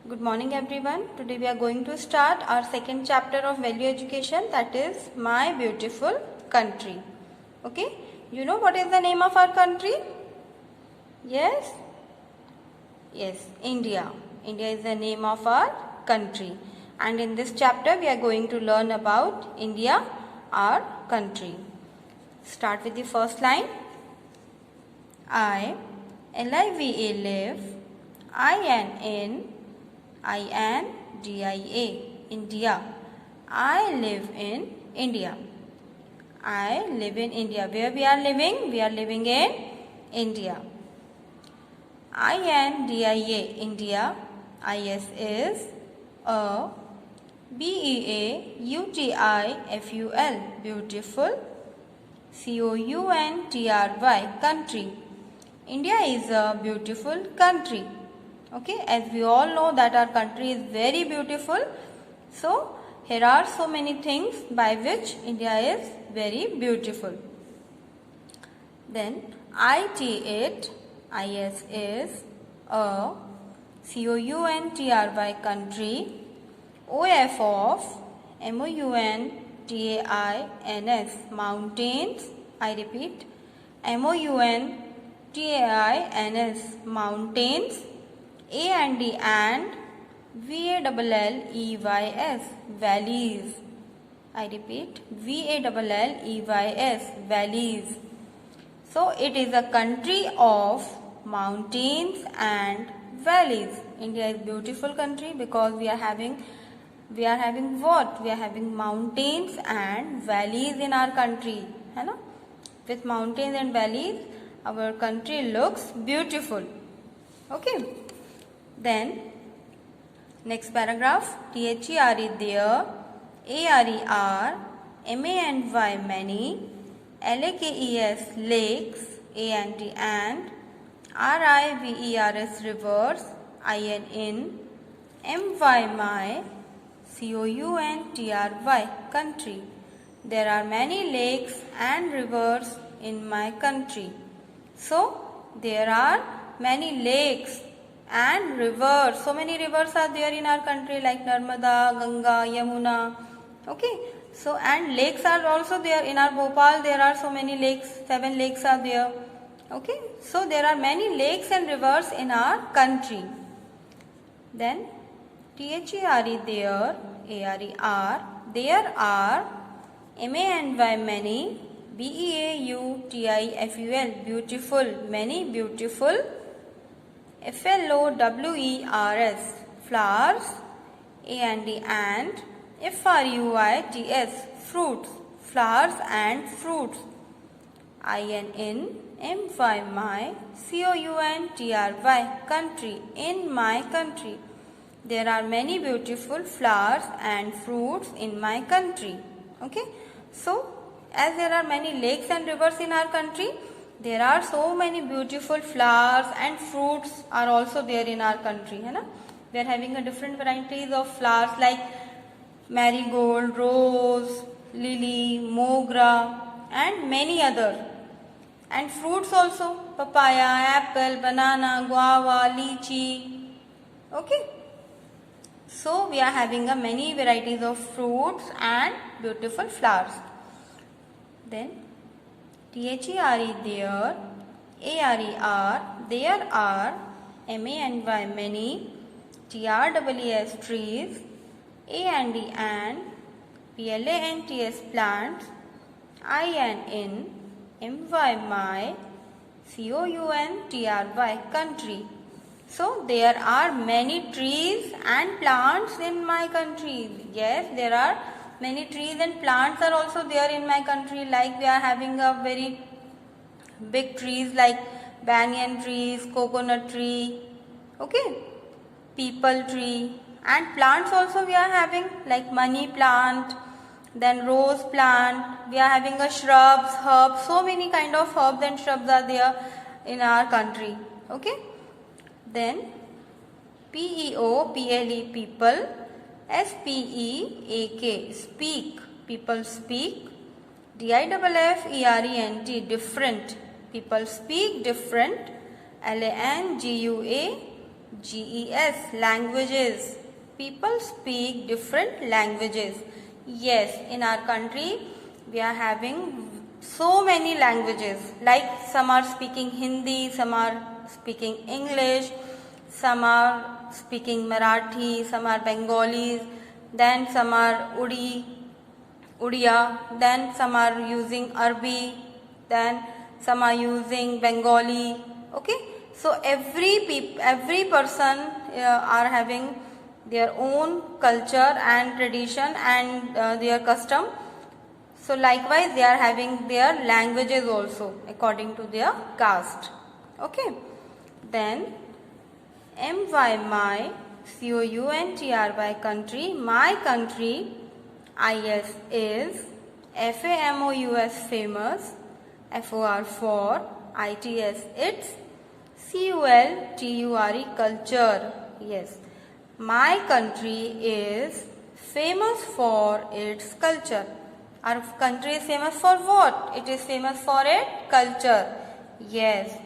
Good morning everyone. Today we are going to start our second chapter of value education, that is My Beautiful Country. Okay, you know what is the name of our country? Yes, India. India is the name of our country, and in this chapter we are going to learn about India, our country. Start with the first line. I-L-I-V-A, live. I-N-N-I-N-D-I-A, India. I live in India. I live in India. Where we are living? We are living in India. I-N-D-I-A, India. I-S is a B-E-A-U-T-I-F-U-L, beautiful. C-O-U-N-T-R-Y, country. India is a beautiful country. Okay, as we all know that our country is very beautiful. So, here are so many things by which India is very beautiful. Then, it, I-S is a C-O-U-N-T-R-Y, country. O-F of M-O-U-N-T-A-I-N-S, mountains. I repeat, M-O-U-N-T-A-I-N-S, mountains. A-N-D and V-A-L-L-E-Y-S, valleys. I repeat, V-A-L-L-E-Y-S, valleys. So, it is a country of mountains and valleys. India is a beautiful country because we are having what? We are having mountains and valleys in our country. है ना? With mountains and valleys, our country looks beautiful. Okay. Then, next paragraph. T-H-E-R-E, there. A-R-E-R. M-A-N-Y, many. L-A-K-E-S, lakes. A-N-D, and. R-I-V-E-R-S, rivers. I-N, M-Y, my. C-O-U-N-T-R-Y, country. There are many lakes and rivers in my country. So, there are many lakes and rivers. So many rivers are there in our country like Narmada, Ganga, Yamuna. Okay. So, and lakes are also there. In our Bhopal, there are so many lakes. 7 lakes are there. Okay. So, there are many lakes and rivers in our country. Then, T-H-E-R-E, there. A-R-E-R. There are M-A-N-Y, many. B-E-A-U-T-I-F-U-L, beautiful, many beautiful. F-L-O-W-E-R-S, flowers. A-N-D, and. F-R-U-I-T-S, fruits, flowers and fruits. I-N-N-M-Y, my. C-O-U-N-T-R-Y, country, in my country. There are many beautiful flowers and fruits in my country. Okay. So, as there are many lakes and rivers in our country, there are so many beautiful flowers and fruits are also there in our country. Hai na? We are having a different varieties of flowers like marigold, rose, lily, mogra, and many other. And fruits also, papaya, apple, banana, guava, lychee. Okay. So, we are having a many varieties of fruits and beautiful flowers. Then, T-H-E-R-E, there. A-R-E-R, there are. M-A-N-Y, many. T-R-E-E-S, trees. A-N-D, and. P-L-A-N-T-S, plants. I-N-N-M-Y, my. C-O-U-N-T-R-Y, country. So, there are many trees and plants in my country. Yes, there are many trees and plants are also there in my country. Like we are having a very big trees like banyan trees, coconut tree, okay, peepal tree, and plants also we are having like money plant, then rose plant. We are having a shrubs, herbs, so many kind of herbs and shrubs are there in our country. Okay. Then, P-E-O-P-L-E, people. S-P-E-A-K, speak, people speak. D-I-F-F-E-R-E-N-T, different, people speak different. L-A-N-G-U-A, GES, languages. People speak different languages. Yes, in our country we are having so many languages. Like some are speaking Hindi, some are speaking English, some are speaking Marathi, some are Bengalis, then some are Udiya, then some are using Arabic, then some are using Bengali. Okay, so every person are having their own culture and tradition and their custom. So likewise they are having their languages also according to their caste. Okay, then my country, country, my country. IS is FAMOUS, famous, FOR for ITS, its, CULTURE, culture. Yes, my country is famous for its culture. Our country is famous for what? It is famous for its culture. Yes,